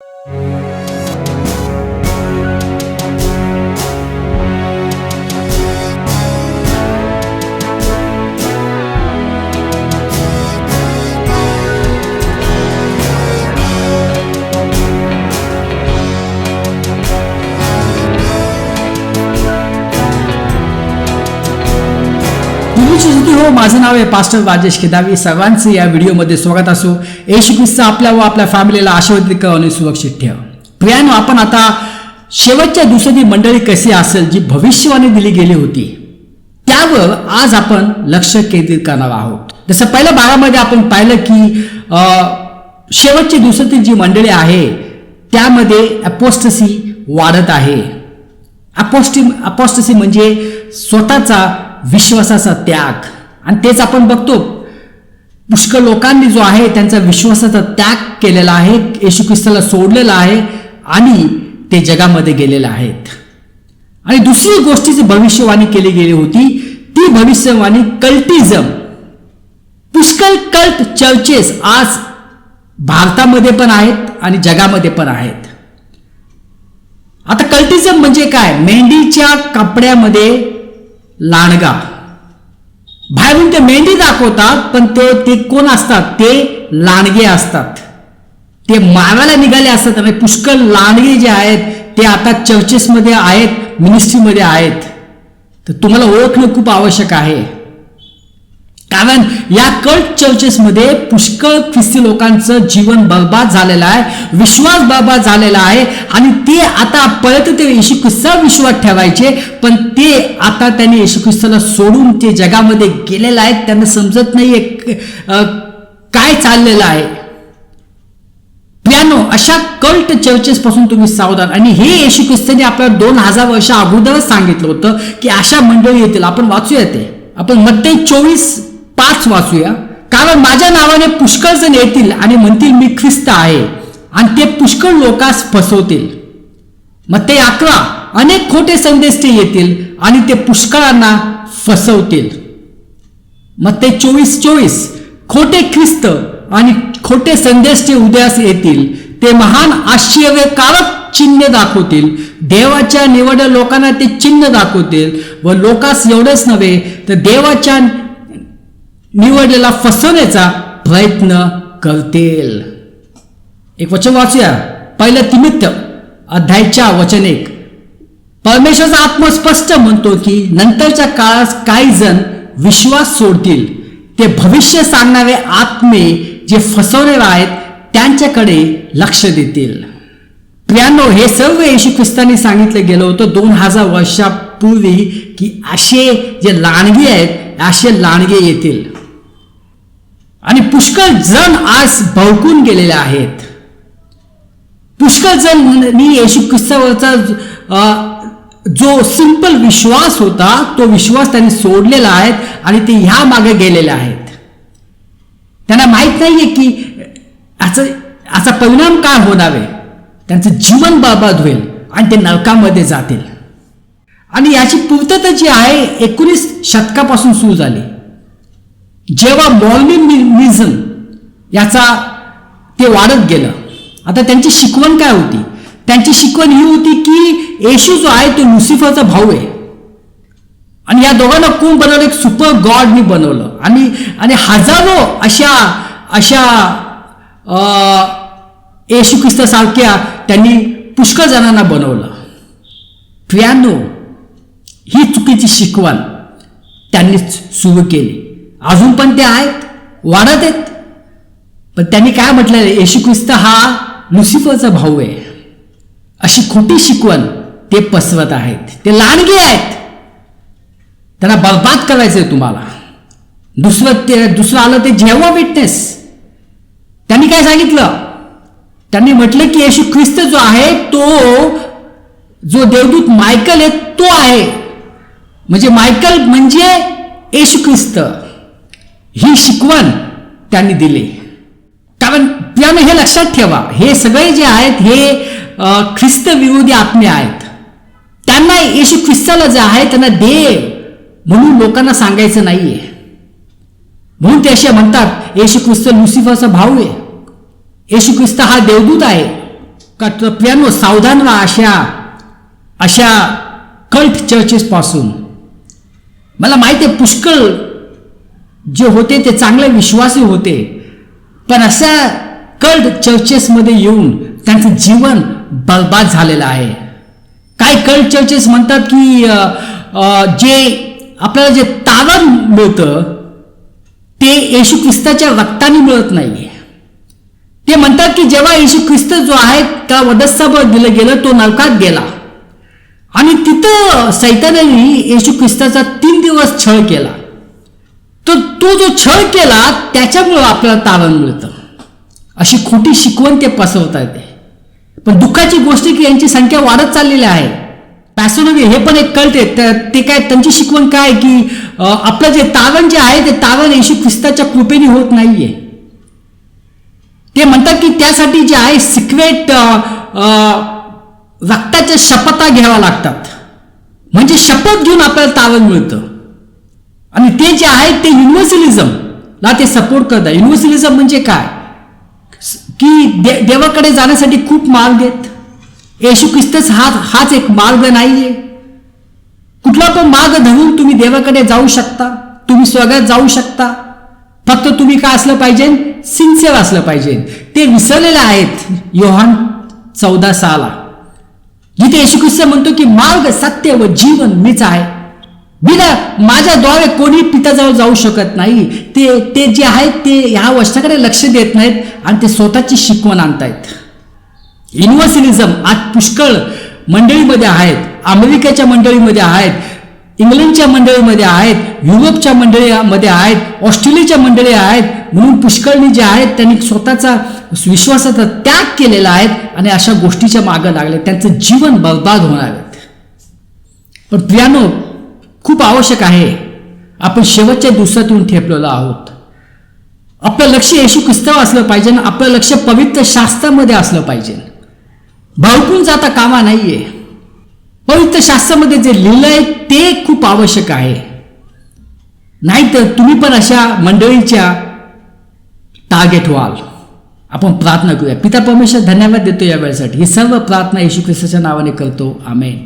हो, माझं नाव आहे पास्टर राजेश केदावी. सर्वांचं या व्हिडिओमध्ये स्वागत असो. येशू ख्रिस्त आपल्या व आपल्या फॅमिलीला आशीर्वादित करा आणि सुरक्षित ठेवा. प्रियानो, आपण आता शेवटच्या दिवसाची मंडळी कशी असेल जी भविष्यवाणी दिली गेली होती त्यावर आज आपण लक्ष केंद्रित करणार आहोत. जसं पहिल्या भागामध्ये आपण पाहिलं की शेवटच्या दिवसातील जी मंडळी आहे त्यामध्ये अपोस्टसी वाढत आहे. अपोस्टसी म्हणजे स्वतःचा विश्वासाचा त्याग, आणि तेच आपण बघतो. पुष्कळ लोकांनी जो आहे त्यांचा विश्वासाचा त्याग केलेला आहे, येशू ख्रिस्ताला सोडलेला आहे आणि ते जगामध्ये गेलेले आहेत. आणि दुसरी गोष्टीची भविष्यवाणी केली गेली होती ती भविष्यवाणी कल्टिझम. पुष्कळ कल्ट चर्चेस आज भारतामध्ये पण आहेत आणि जगामध्ये पण आहेत. आता कल्टिझम म्हणजे काय? मेंढीच्या कपड्यामध्ये लांडगा. बाहेरून ते मेंढी दाखवतात पण ते कोण असतात? ते लांडगे असतात. ते मारायला निघाले असतात. आणि पुष्कळ लांडगे जे आहेत ते आता चर्चेसमध्ये आहेत, मिनिस्ट्रीमध्ये आहेत. तर तुम्हाला ओळखणं खूप आवश्यक आहे, कारण या कल्ट चर्चेसमध्ये पुष्कळ ख्रिस्ती लोकांचं जीवन बर्बाद झालेलं आहे, विश्वास बर्बाद झालेला आहे. आणि ते आता परत ते येशू ख्रिस्तावर विश्वास ठेवायचे, पण ते आता त्यांनी येशू ख्रिस्ताला सोडून ते जगामध्ये गेलेले आहेत. त्यांना समजत नाहीये काय चाललेलं आहे. प्रियानो, अशा कल्ट चर्चेस पासून तुम्ही सावधान. आणि हे येशू ख्रिस्ताने आपल्याला 2000 वर्ष अगोदरच सांगितलं होतं की अशा मंडळी येतील. आपण वाचूया ते. आपण मत्ती 24:5 वाचूया. कारण माझ्या नावाने पुष्कळ जण येतील आणि म्हणतील मी ख्रिस्त आहे, आणि ते पुष्कळ लोकांस फसवतील. मत्ती 11, अनेक खोटे संदेष्टे येतील आणि ते पुष्कळांना फसवतील. मत्ती 24:24, खोटे ख्रिस्त आणि खोटे संदेष्टे उदयास येतील. ते महान आश्चर्यकारक चिन्ह दाखवतील. देवाच्या निवडल्या लोकांना ते चिन्ह दाखवतील व लोकांस एवढंच नव्हे तर देवाच्या निवडलेला फसवण्याचा प्रयत्न करतील. एक वचन वाचूया. 1 तिमित्थ 1:1. परमेश्वराचा आत्मा स्पष्ट म्हणतो की नंतरच्या काळात काही जण विश्वास सोडतील. ते भविष्य सांगणारे आत्मे जे फसवणारे आहेत त्यांच्याकडे लक्ष देतील. प्रियानो, हे सर्व येशू ख्रिस्ताने सांगितलं गेलं होतं 2000 वर्षापूर्वी की असे जे लांडगे आहेत असे लांडगे येतील. आणि पुष्कळ जण आज भडकून गेलेले आहेत. पुष्कळ जण येशू ख्रिस्तावरचा जो सिंपल विश्वास होता तो विश्वास त्यांनी सोडलेला आहे आणि ते ह्या मागे गेलेले आहेत. त्यांना माहित नाहीये की याचा परिणाम काय होणार आहे. त्यांचं जीवन बर्बाद होईल आणि ते नरकामध्ये जातील. आणि याची पूर्तता जी आहे 19 शतकापासून सुरू झाली, जेव्हा मॉर्निनिझम याचा ते वाढत गेलं. आता त्यांची शिकवण काय होती? त्यांची शिकवण ही होती की येशू जो आहे तो लुसिफरचा भाऊ आहे, आणि या दोघांना कोण बनवलं? एक सुपर गॉडनी बनवलं. आणि हजारो अशा येशू ख्रिस्तासारख्या त्यांनी पुष्कळ जणांना बनवलं. प्रियानो, ही चुकीची शिकवण त्यांनी सुरू केली. अजून पण ते आहेत, वाढत आहेत. पण त्यांनी काय म्हटलं? येशू ख्रिस्त हा लुसिफरचा भाऊ आहे. अशी खोटी शिकवण ते पसरत आहेत. ते लांडगे आहेत. त्यांना बर्बाद करायचंय तुम्हाला. दुसरं आलं ते जेव्हा विटनेस. त्यांनी काय सांगितलं? त्यांनी म्हटलं की येशू ख्रिस्त जो आहे तो जो देवदूत मायकल आहे तो आहे. म्हणजे मायकल म्हणजे येशू ख्रिस्त. ही शिकवण त्यांनी दिली. कारण त्याने हे लक्षात ठेवा, हे सगळे जे आहेत हे ख्रिस्त विरोधी आत्मे आहेत. त्यांना येशू ख्रिस्ताला जे आहे त्यांना देव म्हणून लोकांना सांगायचं नाहीये. म्हणून ते असे म्हणतात येशू ख्रिस्त लुसिफरचा भाऊ आहे, येशू ख्रिस्त हा देवदूत आहे. का तर प्रियांनो, सावधान व्हा अशा कल्ट चर्चेस पासून. मला माहिती आहे पुष्कळ जे होते ते चांगले विश्वासी होते, पण अशा कल्ट चर्चेसमध्ये येऊन त्यांचं जीवन बर्बाद झालेलं आहे. काही कल्ट चर्चेस म्हणतात की जे आपल्याला जे तारण मिळतं ते येशू ख्रिस्ताच्या रक्ताने मिळत नाही. ते म्हणतात की जेव्हा येशू ख्रिस्त जो आहे त्या वधस्तंभावर दिलं गेलं, तो नरकात गेला आणि तिथं सैतानाने येशू ख्रिस्ताचा 3 दिवस छळ केला. तर तो जो छळ केला त्याच्यामुळं आपल्याला तारण मिळतं, अशी खोटी शिकवण ते पसरवतात. पण दुःखाची गोष्ट की यांची संख्या वाढत चाललेली आहे. पॅसोनोवी हे पण एक कल्ट आहे. ते काय त्यांची शिकवण काय की आपलं जे तारण जे आहे ते तारण येशू ख्रिस्ताच्या कृपेने होत नाहीये. ते म्हणतात की त्यासाठी जे आहे सिक्रेट रक्ताच्या शपथा घ्याव्या लागतात, म्हणजे शपथ घेऊन आपल्याला तारण मिळतं. आणि ते जे आहे ते युनिव्हर्सलिझमला ते सपोर्ट करतात. युनिव्हर्सलिझम म्हणजे काय की देवाकडे जाण्यासाठी खूप मार्ग आहेत. येशू ख्रिस्तच हाच एक मार्ग नाहीये. कुठला पण मार्ग धरून तुम्ही देवाकडे जाऊ शकता, तुम्ही स्वर्गात जाऊ शकता. फक्त तुम्ही काय असलं पाहिजे, सिन्सिअर असलं पाहिजे. ते विसरलेले आहेत योहान 14:6, जिथे येशू ख्रिस्त म्हणतो की मार्ग, सत्य व जीवन मीच आहे. बिना माझ्याद्वारे कोणी पित्याजवळ जाऊ शकत नाही. ते जे आहेत ते ह्या वचनाकडे लक्ष देत नाहीत आणि ते स्वतःची शिकवण आणतायत. युनिव्हर्सलिझम आज पुष्कळ मंडळीमध्ये आहेत. अमेरिकेच्या मंडळीमध्ये आहेत, इंग्लंडच्या मंडळीमध्ये आहेत, युरोपच्या मंडळीमध्ये आहेत, ऑस्ट्रेलियाच्या मंडळी आहेत. म्हणून पुष्कळनी जे आहेत त्यांनी स्वतःचा विश्वासाचा त्याग केलेला आहे आणि अशा गोष्टीच्या मागे लागले. त्यांचं जीवन बर्बाद होणार आहे. पण प्रियानो, खूप आवश्यक आहे, आपण शेवटच्या दिवसातून ठेपलेलो आहोत. आपलं लक्ष येशू ख्रिस्तावर असलं पाहिजे, आपलं लक्ष पवित्र शास्त्रामध्ये असलं पाहिजे. भावकून जाता कामा नाहीये. पवित्र शास्त्रामध्ये जे लिहिलं आहे ते खूप आवश्यक आहे. नाहीतर तुम्ही पण अशा मंडळीच्या टार्गेट व्हाल. आपण प्रार्थना करूया. पिता परमेश्वर, धन्यवाद देतो या वेळेसाठी. ही सर्व प्रार्थना येशू ख्रिस्ताच्या नावाने करतो. आमेन.